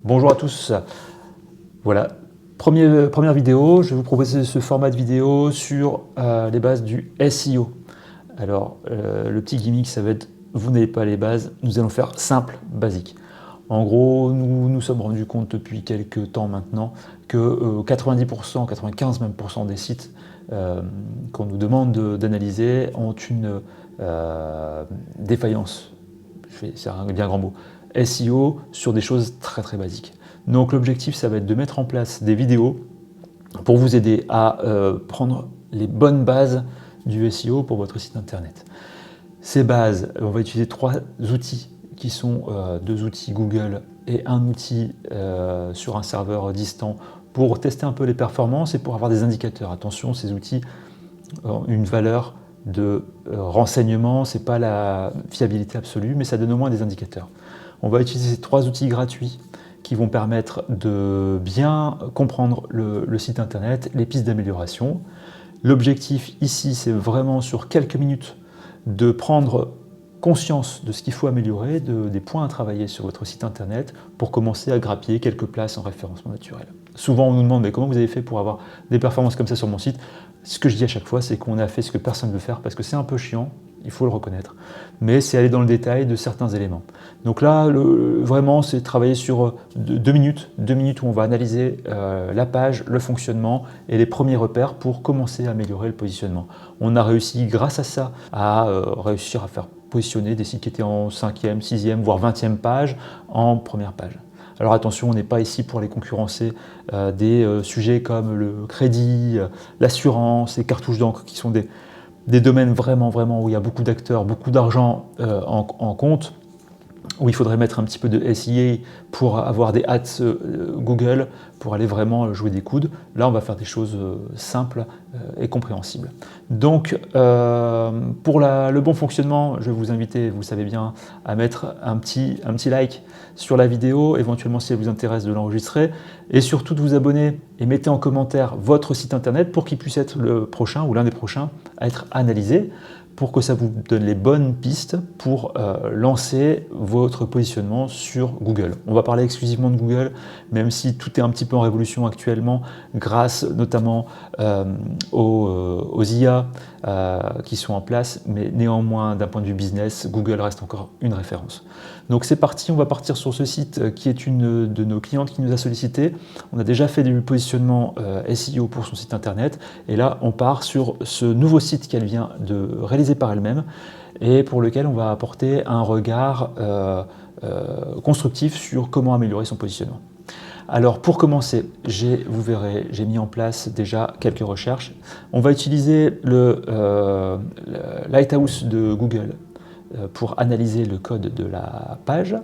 Bonjour à tous, voilà, première vidéo, je vais vous proposer ce format de vidéo sur les bases du SEO. Alors, le petit gimmick, ça va être, vous n'avez pas les bases, nous allons faire simple, basique. En gros, nous nous sommes rendus compte depuis quelques temps maintenant que 90%, 95% même des sites qu'on nous demande d'analyser ont une défaillance, c'est un bien grand mot, SEO sur des choses très très basiques. Donc l'objectif, ça va être de mettre en place des vidéos pour vous aider à prendre les bonnes bases du SEO pour votre site internet. Ces bases, on va utiliser trois outils qui sont deux outils Google et un outil sur un serveur distant pour tester un peu les performances et pour avoir des indicateurs. Attention, ces outils ont une valeur de renseignement, ce n'est pas la fiabilité absolue, mais ça donne au moins des indicateurs. On va utiliser ces trois outils gratuits qui vont permettre de bien comprendre le site internet, les pistes d'amélioration. L'objectif ici, c'est vraiment sur quelques minutes de prendre conscience de ce qu'il faut améliorer, des points à travailler sur votre site internet pour commencer à grappiller quelques places en référencement naturel. Souvent on nous demande mais comment vous avez fait pour avoir des performances comme ça sur mon site. Ce que je dis à chaque fois, c'est qu'on a fait ce que personne ne veut faire parce que c'est un peu chiant, il faut le reconnaître, mais c'est aller dans le détail de certains éléments. Donc là, vraiment, c'est travailler sur 2 minutes où on va analyser la page, le fonctionnement et les premiers repères pour commencer à améliorer le positionnement. On a réussi, grâce à ça, à réussir à faire positionner des sites qui étaient en 5e, 6e, voire 20e page en première page. Alors attention, on n'est pas ici pour les concurrencer des sujets comme le crédit, l'assurance, les cartouches d'encre qui sont des domaines vraiment où il y a beaucoup d'acteurs, beaucoup d'argent en compte, où il faudrait mettre un petit peu de SEA pour avoir des ads Google, pour aller vraiment jouer des coudes. Là, on va faire des choses simples et compréhensibles. Donc, pour le bon fonctionnement, je vais vous inviter, vous le savez bien, à mettre un petit like sur la vidéo, éventuellement si elle vous intéresse de l'enregistrer, et surtout de vous abonner et mettez en commentaire votre site internet pour qu'il puisse être le prochain ou l'un des prochains à être analysé, pour que ça vous donne les bonnes pistes pour lancer votre positionnement sur Google. On va parler exclusivement de Google, même si tout est un petit peu en révolution actuellement, grâce notamment aux IA qui sont en place, mais néanmoins, d'un point de vue business, Google reste encore une référence. Donc c'est parti, on va partir sur ce site qui est une de nos clientes qui nous a sollicité. On a déjà fait du positionnement SEO pour son site internet, et là on part sur ce nouveau site qu'elle vient de réaliser par elle-même et pour lequel on va apporter un regard constructif sur comment améliorer son positionnement. Alors pour commencer, vous verrez, j'ai mis en place déjà quelques recherches. On va utiliser le Lighthouse de Google pour analyser le code de la page.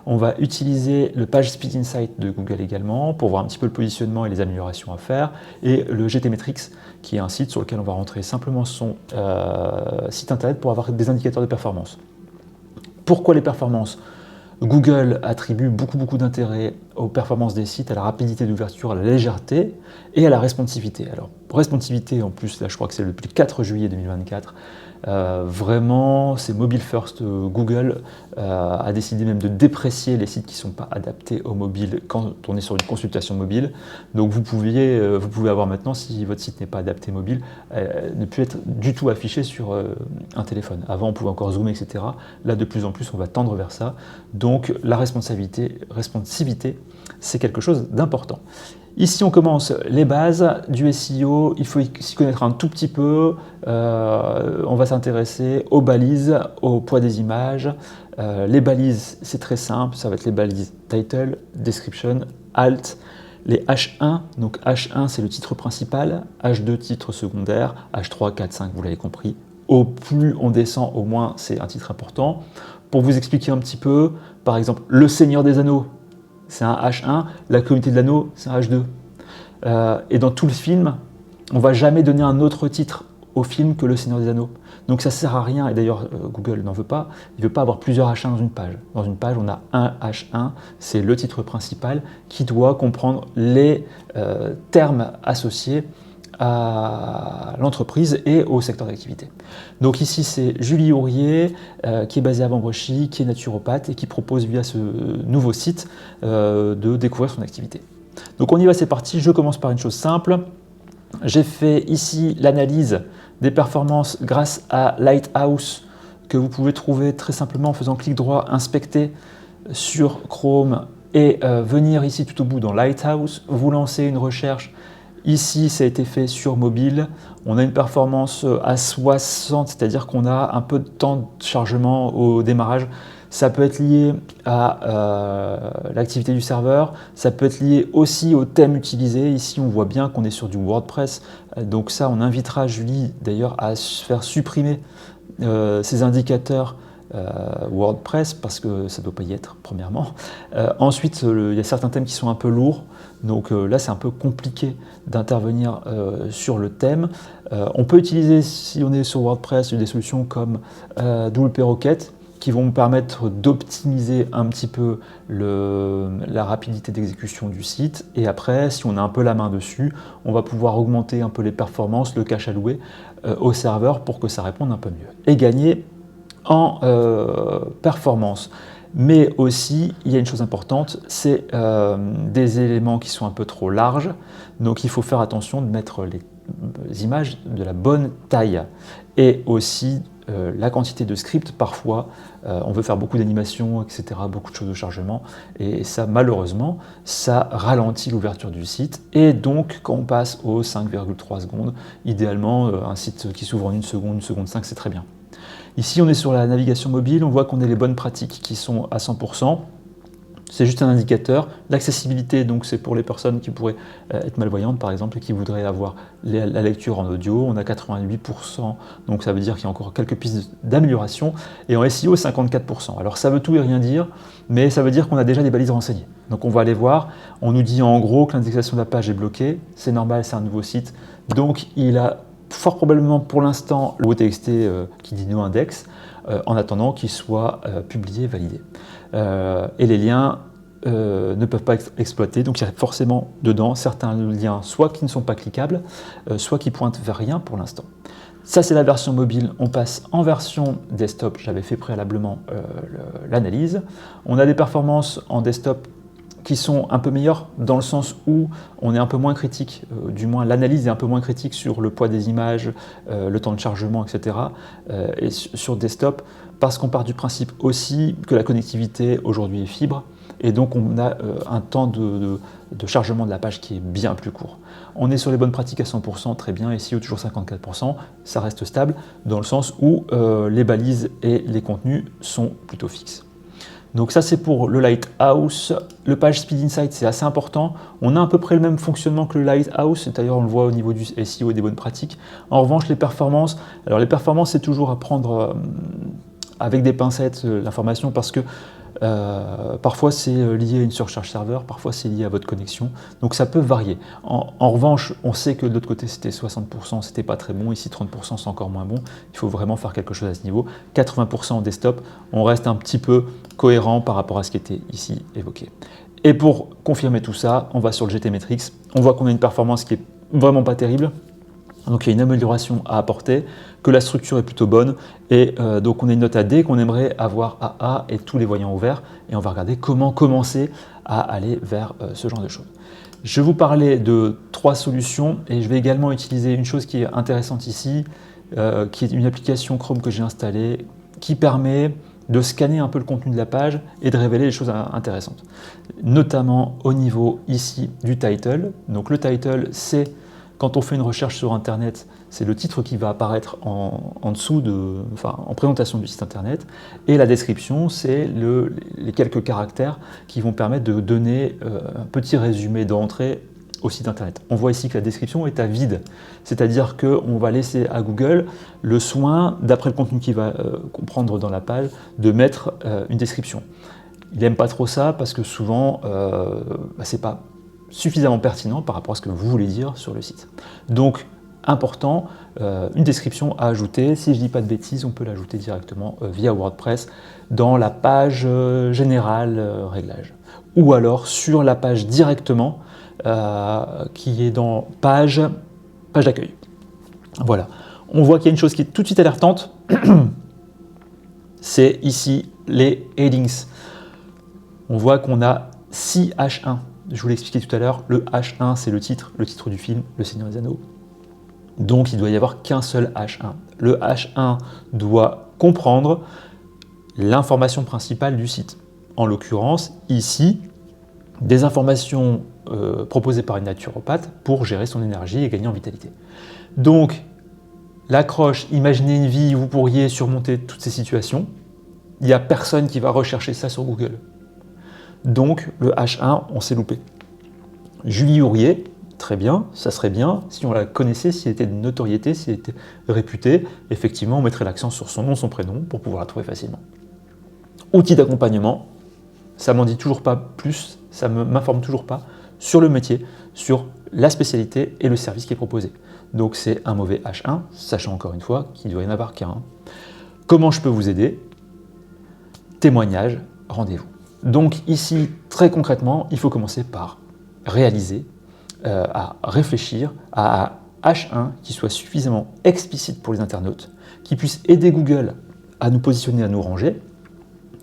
On va utiliser le PageSpeed Insight de Google également pour voir un petit peu le positionnement et les améliorations à faire, et le GTmetrix qui est un site sur lequel on va rentrer simplement son site internet pour avoir des indicateurs de performance. Pourquoi les performances ? Google attribue beaucoup d'intérêt aux performances des sites, à la rapidité d'ouverture, à la légèreté et à la responsivité. Alors, responsivité, en plus, là je crois que c'est depuis le 4 juillet 2024, vraiment c'est mobile first. Google a décidé même de déprécier les sites qui ne sont pas adaptés au mobile quand on est sur une consultation mobile. Donc vous pouvez avoir maintenant, si votre site n'est pas adapté mobile, ne plus être du tout affiché sur un téléphone. Avant on pouvait encore zoomer, etc. Là de plus en plus on va tendre vers ça. Donc la responsivité, c'est quelque chose d'important. Ici, on commence les bases du SEO, il faut s'y connaître un tout petit peu, on va s'intéresser aux balises, au poids des images. Les balises, c'est très simple, ça va être les balises title, description, alt, les H1, donc H1 c'est le titre principal, H2 titre secondaire, H3, 4, 5, vous l'avez compris. Au plus on descend, au moins c'est un titre important. Pour vous expliquer un petit peu, par exemple, Le Seigneur des Anneaux, c'est un H1, La Communauté de l'Anneau, c'est un H2. Et dans tout le film, on ne va jamais donner un autre titre au film que Le Seigneur des Anneaux. Donc ça ne sert à rien, et d'ailleurs Google n'en veut pas, il ne veut pas avoir plusieurs H1 dans une page. Dans une page, on a un H1, c'est le titre principal qui doit comprendre les termes associés à l'entreprise et au secteur d'activité. Donc ici c'est Julie Ourier qui est basée à Vambrochy, qui est naturopathe et qui propose via ce nouveau site de découvrir son activité. Donc on y va, c'est parti, je commence par une chose simple. J'ai fait ici l'analyse des performances grâce à Lighthouse que vous pouvez trouver très simplement en faisant clic droit, inspecter sur Chrome et venir ici tout au bout dans Lighthouse, vous lancez une recherche. Ici, ça a été fait sur mobile. On a une performance à 60, c'est-à-dire qu'on a un peu de temps de chargement au démarrage. Ça peut être lié à l'activité du serveur, ça peut être lié aussi au thème utilisé. Ici, on voit bien qu'on est sur du WordPress. Donc ça, on invitera Julie d'ailleurs à faire supprimer ces indicateurs WordPress parce que ça ne doit pas y être, premièrement. Ensuite, il y a certains thèmes qui sont un peu lourds. Donc là, c'est un peu compliqué d'intervenir sur le thème. On peut utiliser, si on est sur WordPress, des solutions comme WP Rocket qui vont nous permettre d'optimiser un petit peu la rapidité d'exécution du site. Et après, si on a un peu la main dessus, on va pouvoir augmenter un peu les performances, le cache alloué au serveur pour que ça réponde un peu mieux. Et gagner en performance. Mais aussi, il y a une chose importante, c'est des éléments qui sont un peu trop larges. Donc il faut faire attention de mettre les images de la bonne taille. Et aussi la quantité de scripts, parfois, on veut faire beaucoup d'animations, etc., beaucoup de choses de chargement. Et ça, malheureusement, ça ralentit l'ouverture du site. Et donc, quand on passe aux 5,3 secondes, idéalement, un site qui s'ouvre en 1 seconde 5, c'est très bien. Ici, on est sur la navigation mobile, on voit qu'on a les bonnes pratiques qui sont à 100%. C'est juste un indicateur. L'accessibilité, donc c'est pour les personnes qui pourraient être malvoyantes, par exemple, et qui voudraient avoir la lecture en audio. On a 88%, donc ça veut dire qu'il y a encore quelques pistes d'amélioration. Et en SEO, 54%. Alors ça veut tout et rien dire, mais ça veut dire qu'on a déjà des balises renseignées. Donc on va aller voir. On nous dit en gros que l'indexation de la page est bloquée. C'est normal, c'est un nouveau site. Donc il a fort probablement pour l'instant le TXT qui dit no index, en attendant qu'il soit publié, validé. Et les liens ne peuvent pas être exploités, donc il y a forcément dedans certains liens soit qui ne sont pas cliquables, soit qui pointent vers rien pour l'instant. Ça c'est la version mobile, on passe en version desktop, j'avais fait préalablement l'analyse. On a des performances en desktop qui sont un peu meilleurs dans le sens où on est un peu moins critique, du moins l'analyse est un peu moins critique sur le poids des images, le temps de chargement, etc. Et sur desktop, parce qu'on part du principe aussi que la connectivité aujourd'hui est fibre, et donc on a un temps de chargement de la page qui est bien plus court. On est sur les bonnes pratiques à 100%, très bien, ici toujours 54%, ça reste stable, dans le sens où les balises et les contenus sont plutôt fixes. Donc ça c'est pour le Lighthouse. Le page Speed Insight c'est assez important. On a à peu près le même fonctionnement que le Lighthouse, d'ailleurs on le voit au niveau du SEO et des bonnes pratiques. En revanche les performances, alors les performances c'est toujours à prendre avec des pincettes l'information parce que parfois c'est lié à une surcharge serveur, parfois c'est lié à votre connexion, donc ça peut varier. En revanche, on sait que de l'autre côté c'était 60%, c'était pas très bon, ici 30% c'est encore moins bon, il faut vraiment faire quelque chose à ce niveau. 80% en desktop, on reste un petit peu cohérent par rapport à ce qui était ici évoqué. Et pour confirmer tout ça, on va sur le GTmetrix, on voit qu'on a une performance qui est vraiment pas terrible, donc il y a une amélioration à apporter, que la structure est plutôt bonne, et donc on a une note à D qu'on aimerait avoir à A et tous les voyants ouverts, et on va regarder comment commencer à aller vers ce genre de choses. Je vais vous parler de 3 solutions, et je vais également utiliser une chose qui est intéressante ici, qui est une application Chrome que j'ai installée, qui permet de scanner un peu le contenu de la page et de révéler des choses intéressantes, notamment au niveau ici du title. Donc le title, c'est quand on fait une recherche sur Internet, c'est le titre qui va apparaître en dessous, en présentation du site Internet. Et la description, c'est les quelques caractères qui vont permettre de donner un petit résumé d'entrée au site Internet. On voit ici que la description est à vide, c'est-à-dire qu'on va laisser à Google le soin, d'après le contenu qu'il va comprendre dans la page, de mettre une description. Il n'aime pas trop ça parce que souvent, c'est pas suffisamment pertinent par rapport à ce que vous voulez dire sur le site. Donc, important, une description à ajouter. Si je ne dis pas de bêtises, on peut l'ajouter directement via WordPress dans la page générale réglage. Ou alors sur la page directement, qui est dans page page d'accueil. Voilà. On voit qu'il y a une chose qui est tout de suite alertante, c'est ici les headings. On voit qu'on a 6 H1. Je vous l'ai expliqué tout à l'heure, le H1 c'est le titre du film, Le Seigneur des Anneaux. Donc il doit y avoir qu'un seul H1. Le H1 doit comprendre l'information principale du site. En l'occurrence, ici, des informations proposées par une naturopathe pour gérer son énergie et gagner en vitalité. Donc, l'accroche, imaginez une vie où vous pourriez surmonter toutes ces situations. Il n'y a personne qui va rechercher ça sur Google. Donc, le H1, on s'est loupé. Julie Hourier, très bien, ça serait bien si on la connaissait, si elle était de notoriété, si elle était réputée. Effectivement, on mettrait l'accent sur son nom, son prénom, pour pouvoir la trouver facilement. Outils d'accompagnement, ça m'en dit toujours pas plus, ça ne m'informe toujours pas sur le métier, sur la spécialité et le service qui est proposé. Donc c'est un mauvais H1, sachant encore une fois qu'il doit y en avoir qu'un. Comment je peux vous aider? Témoignage, rendez-vous. Donc ici, très concrètement, il faut commencer par réaliser, à réfléchir à un H1 qui soit suffisamment explicite pour les internautes, qui puisse aider Google à nous positionner, à nous ranger,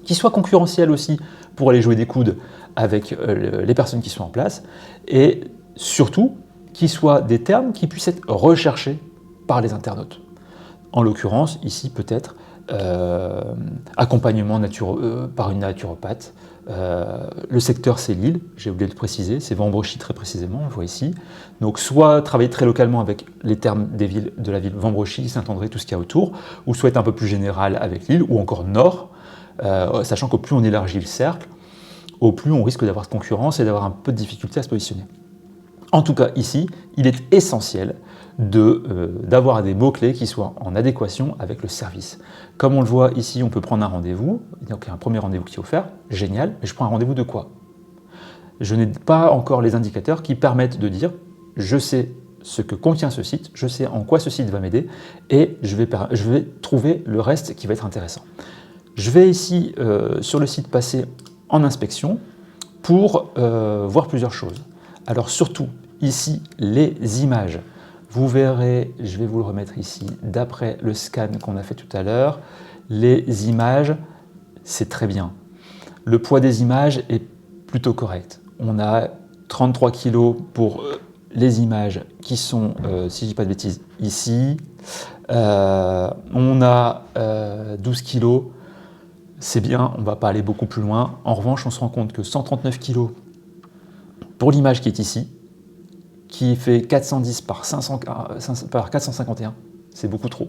qui soit concurrentiel aussi pour aller jouer des coudes avec les personnes qui sont en place, et surtout, qui soient des termes qui puissent être recherchés par les internautes. En l'occurrence, ici peut-être accompagnement par une naturopathe. Le secteur c'est Lille, j'ai oublié de le préciser, c'est Vambrochy très précisément, on le voit ici. Donc soit travailler très localement avec les termes des villes, de la ville Vambrochy, Saint-André, tout ce qu'il y a autour, ou soit être un peu plus général avec Lille, ou encore Nord, sachant qu'au plus on élargit le cercle, au plus on risque d'avoir de concurrence et d'avoir un peu de difficulté à se positionner. En tout cas, ici, il est essentiel d'avoir des mots-clés qui soient en adéquation avec le service. Comme on le voit ici, on peut prendre un rendez-vous, donc il y a un premier rendez-vous qui est offert, génial, mais je prends un rendez-vous de quoi? Je n'ai pas encore les indicateurs qui permettent de dire « je sais ce que contient ce site, je sais en quoi ce site va m'aider, et je vais trouver le reste qui va être intéressant ». Je vais ici, sur le site, passer en inspection pour voir plusieurs choses. Alors surtout, ici, les images. Vous verrez, je vais vous le remettre ici, d'après le scan qu'on a fait tout à l'heure, les images, c'est très bien. Le poids des images est plutôt correct. On a 33 kg pour les images qui sont, si je ne dis pas de bêtises, ici. On a 12 kg, c'est bien, on ne va pas aller beaucoup plus loin. En revanche, on se rend compte que 139 kg pour l'image qui est ici, qui fait 410 par 451, c'est beaucoup trop.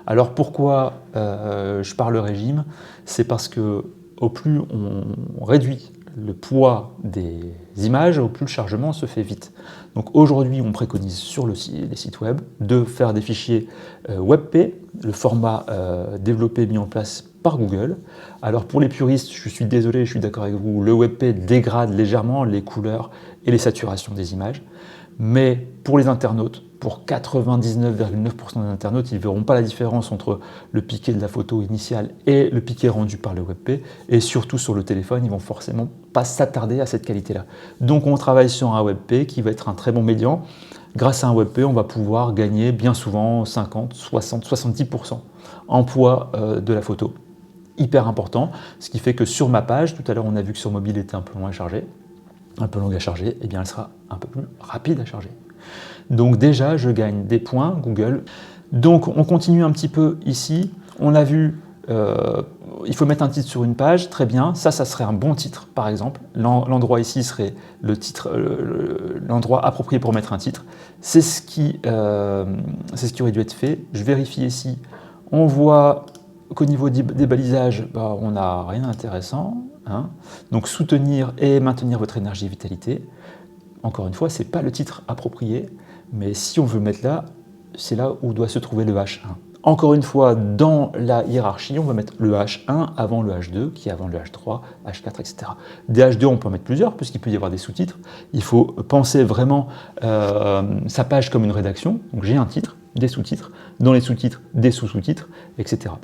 Alors pourquoi je parle régime? C'est parce que au plus on réduit le poids des images, au plus le chargement se fait vite. Donc aujourd'hui, on préconise sur les sites web de faire des fichiers WebP, le format développé, mis en place par Google. Alors pour les puristes, je suis désolé, je suis d'accord avec vous, le WebP dégrade légèrement les couleurs et les saturations des images. Mais pour les internautes, pour 99,9% des internautes, ils ne verront pas la différence entre le piqué de la photo initiale et le piqué rendu par le WebP. Et surtout sur le téléphone, ils ne vont forcément pas s'attarder à cette qualité-là. Donc on travaille sur un WebP qui va être un très bon médian. Grâce à un WebP, on va pouvoir gagner bien souvent 50, 60, 70% en poids de la photo. Hyper important, ce qui fait que sur ma page, tout à l'heure on a vu que sur mobile était un peu loin à charger, un peu longue à charger, et bien elle sera un peu plus rapide à charger. Donc déjà, je gagne des points Google. Donc on continue un petit peu ici. On a vu, il faut mettre un titre sur une page, très bien. Ça serait un bon titre, par exemple. L'endroit ici serait le titre, l'endroit approprié pour mettre un titre. C'est ce qui aurait dû être fait. Je vérifie ici. On voit qu'au niveau des balisages, on n'a rien d'intéressant. Hein. Donc soutenir et maintenir votre énergie et vitalité. Encore une fois, ce n'est pas le titre approprié, mais si on veut le mettre là, c'est là où doit se trouver le H1. Encore une fois, dans la hiérarchie, on va mettre le H1 avant le H2, qui est avant le H3, H4, etc. Des H2, on peut en mettre plusieurs, puisqu'il peut y avoir des sous-titres. Il faut penser vraiment sa page comme une rédaction. Donc j'ai un titre, des sous-titres, dans les sous-titres, des sous-sous-titres, etc.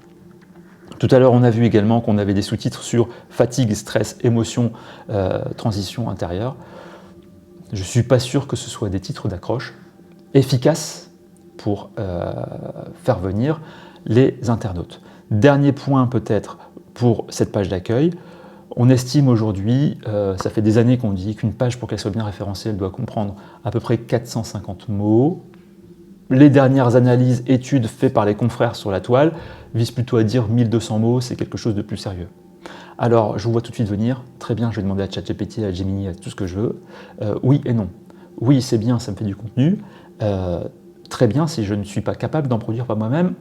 Tout à l'heure, on a vu également qu'on avait des sous-titres sur fatigue, stress, émotion, transition intérieure. Je ne suis pas sûr que ce soit des titres d'accroche. efficace pour faire venir les internautes. Dernier point peut-être pour cette page d'accueil, on estime aujourd'hui, ça fait des années qu'on dit qu'une page pour qu'elle soit bien référencée, elle doit comprendre à peu près 450 mots. Les dernières analyses, études faites par les confrères sur la toile visent plutôt à dire 1200 mots, c'est quelque chose de plus sérieux. Alors, je vous vois tout de suite venir, très bien, je vais demander à ChatGPT, à Gemini, à tout ce que je veux. Oui et non. Oui, c'est bien, ça me fait du contenu. Très bien, si je ne suis pas capable d'en produire par moi-même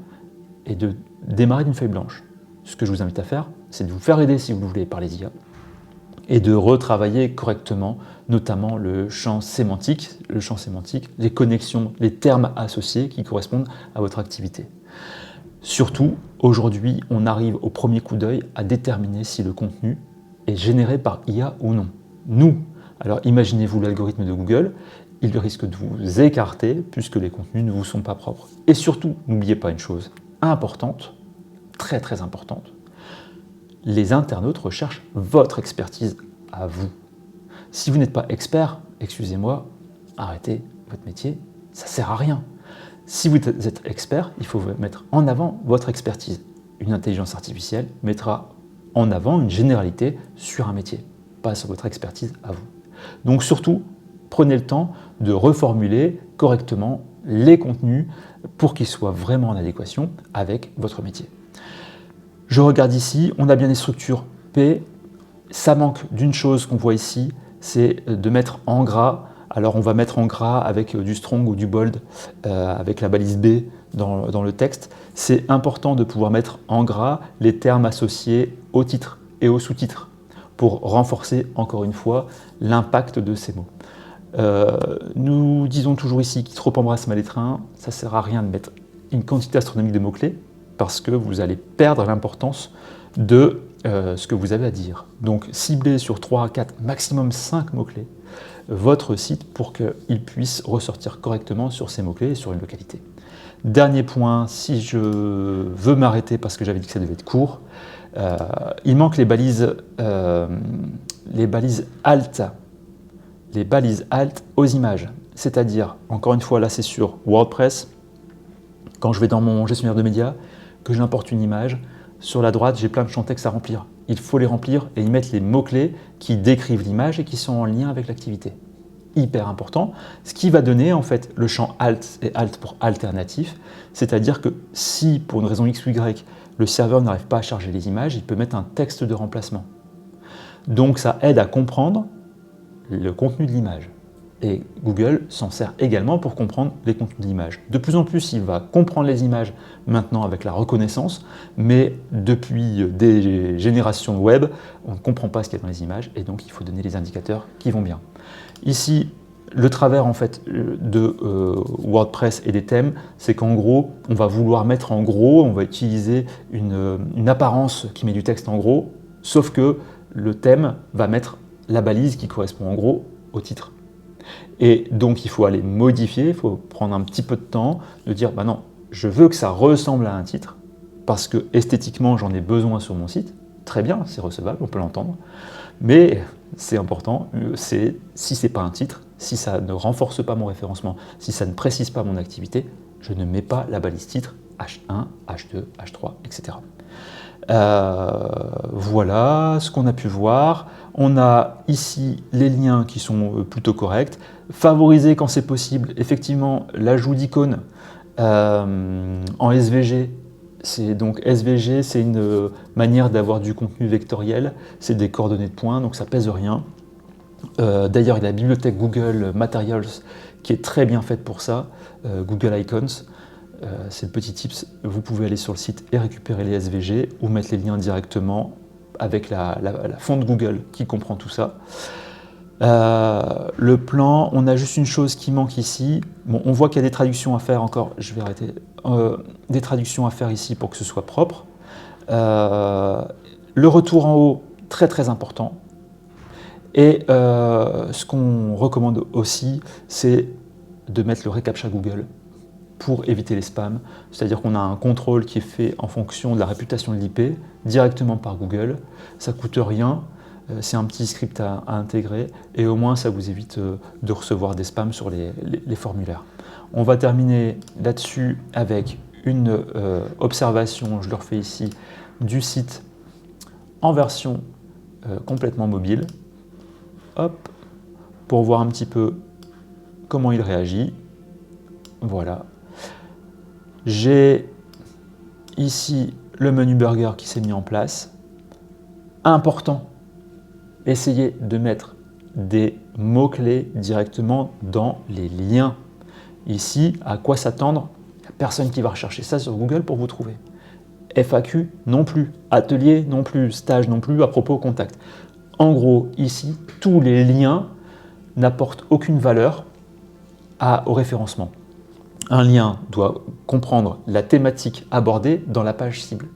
et de démarrer d'une feuille blanche. Ce que je vous invite à faire, c'est de vous faire aider si vous le voulez par les IA et de retravailler correctement, notamment le champ sémantique, les connexions, les termes associés qui correspondent à votre activité. Surtout, aujourd'hui, on arrive au premier coup d'œil à déterminer si le contenu est généré par IA ou non. Nous, alors imaginez-vous l'algorithme de Google, il risque de vous écarter puisque les contenus ne vous sont pas propres. Et surtout, n'oubliez pas une chose importante, très très importante, les internautes recherchent votre expertise à vous. Si vous n'êtes pas expert, excusez-moi, arrêtez votre métier, ça ne sert à rien. Si vous êtes expert, il faut mettre en avant votre expertise. Une intelligence artificielle mettra en avant une généralité sur un métier, pas sur votre expertise à vous. Donc surtout, prenez le temps de reformuler correctement les contenus pour qu'ils soient vraiment en adéquation avec votre métier. Je regarde ici, on a bien des structures P, ça manque d'une chose qu'on voit ici, c'est de mettre en gras. Alors on va mettre en gras avec du strong ou du bold, avec la balise B dans le texte. C'est important de pouvoir mettre en gras les termes associés au titre et au sous-titre pour renforcer encore une fois l'impact de ces mots. Nous disons toujours ici qui trop embrasse mal étreint, ça ne sert à rien de mettre une quantité astronomique de mots-clés parce que vous allez perdre l'importance de ce que vous avez à dire. Donc ciblez sur 3 à 4, maximum 5 mots-clés votre site pour qu'il puisse ressortir correctement sur ces mots-clés et sur une localité. Dernier point, si je veux m'arrêter parce que j'avais dit que ça devait être court, il manque les balises alt aux images. C'est-à-dire, encore une fois, là c'est sur WordPress, quand je vais dans mon gestionnaire de médias, que j'importe une image, sur la droite j'ai plein de champs texte à remplir. Il faut les remplir et y mettre les mots-clés qui décrivent l'image et qui sont en lien avec l'activité. Hyper important, ce qui va donner en fait le champ alt et alt pour alternatif, c'est-à-dire que si pour une raison X ou Y, le serveur n'arrive pas à charger les images, il peut mettre un texte de remplacement. Donc ça aide à comprendre le contenu de l'image. Et Google s'en sert également pour comprendre les contenus de l'image. De plus en plus, il va comprendre les images maintenant avec la reconnaissance, mais depuis des générations web, on ne comprend pas ce qu'il y a dans les images, et donc il faut donner les indicateurs qui vont bien. Ici, le travers en fait de WordPress et des thèmes, c'est qu'en gros, on va vouloir mettre en gros, on va utiliser une apparence qui met du texte en gros, sauf que le thème va mettre la balise qui correspond en gros au titre. Et donc il faut aller modifier, il faut prendre un petit peu de temps, de dire bah non, je veux que ça ressemble à un titre, parce que esthétiquement j'en ai besoin sur mon site, très bien, c'est recevable, on peut l'entendre, mais c'est important, si c'est pas un titre, si ça ne renforce pas mon référencement, si ça ne précise pas mon activité, je ne mets pas la balise titre H1, H2, H3, etc. Voilà ce qu'on a pu voir. On a ici les liens qui sont plutôt corrects. Favoriser quand c'est possible, effectivement, l'ajout d'icônes en SVG. Donc SVG, c'est une manière d'avoir du contenu vectoriel, c'est des coordonnées de points, donc ça pèse rien. D'ailleurs, il y a la bibliothèque Google Materials qui est très bien faite pour ça, Google Icons. C'est le petit tips, vous pouvez aller sur le site et récupérer les SVG ou mettre les liens directement avec la fonte Google qui comprend tout ça. Le plan, on a juste une chose qui manque ici. Bon, on voit qu'il y a des traductions à faire encore, je vais arrêter. Des traductions à faire ici pour que ce soit propre. Le retour en haut, très très important. Et ce qu'on recommande aussi, c'est de mettre le reCAPTCHA Google pour éviter les spams. C'est-à-dire qu'on a un contrôle qui est fait en fonction de la réputation de l'IP, directement par Google. Ça ne coûte rien. c'est un petit script à intégrer et au moins ça vous évite de recevoir des spams sur les formulaires. On va terminer là-dessus avec une observation, je le refais ici, du site en version complètement mobile. Hop, pour voir un petit peu comment il réagit. Voilà. J'ai ici le menu burger qui s'est mis en place. Important, essayez de mettre des mots-clés directement dans les liens. Ici, à quoi s'attendre? Il n'y a personne qui va rechercher ça sur Google pour vous trouver. FAQ non plus, atelier non plus, stage non plus, à propos contact. En gros, ici, tous les liens n'apportent aucune valeur au référencement. Un lien doit comprendre la thématique abordée dans la page cible.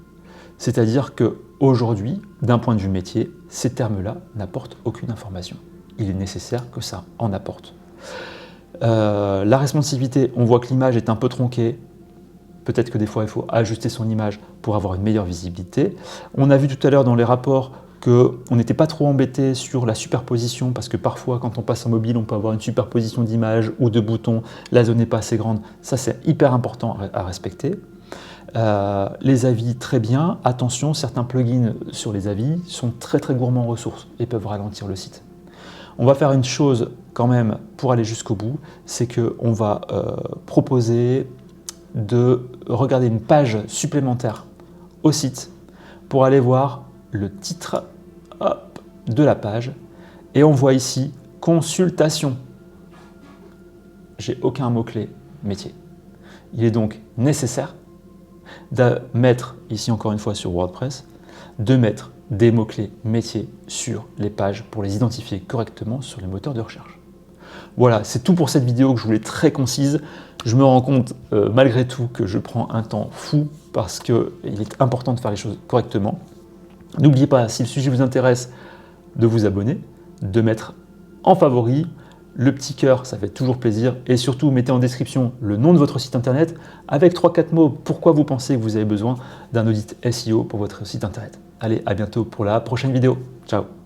C'est-à-dire qu'aujourd'hui, d'un point de vue métier, ces termes-là n'apportent aucune information. Il est nécessaire que ça en apporte. La responsivité, on voit que l'image est un peu tronquée. Peut-être que des fois, il faut ajuster son image pour avoir une meilleure visibilité. On a vu tout à l'heure dans les rapports qu'on n'était pas trop embêté sur la superposition parce que parfois, quand on passe en mobile, on peut avoir une superposition d'images ou de boutons. La zone n'est pas assez grande. Ça, c'est hyper important à respecter. Les avis, très bien. Attention, certains plugins sur les avis sont très gourmands en ressources et peuvent ralentir le site. On va faire une chose quand même pour aller jusqu'au bout, c'est qu'on va proposer de regarder une page supplémentaire au site pour aller voir le titre de la page. Et on voit ici « Consultation ». J'ai aucun mot-clé métier. Il est donc nécessaire de mettre, ici encore une fois sur WordPress, de mettre des mots-clés métiers sur les pages pour les identifier correctement sur les moteurs de recherche. Voilà, c'est tout pour cette vidéo que je voulais très concise. Je me rends compte malgré tout que je prends un temps fou parce qu'il est important de faire les choses correctement. N'oubliez pas, si le sujet vous intéresse, de vous abonner, de mettre en favori, le petit cœur, ça fait toujours plaisir, et surtout mettez en description le nom de votre site internet avec 3-4 mots pourquoi vous pensez que vous avez besoin d'un audit SEO pour votre site internet. Allez, à bientôt pour la prochaine vidéo. Ciao.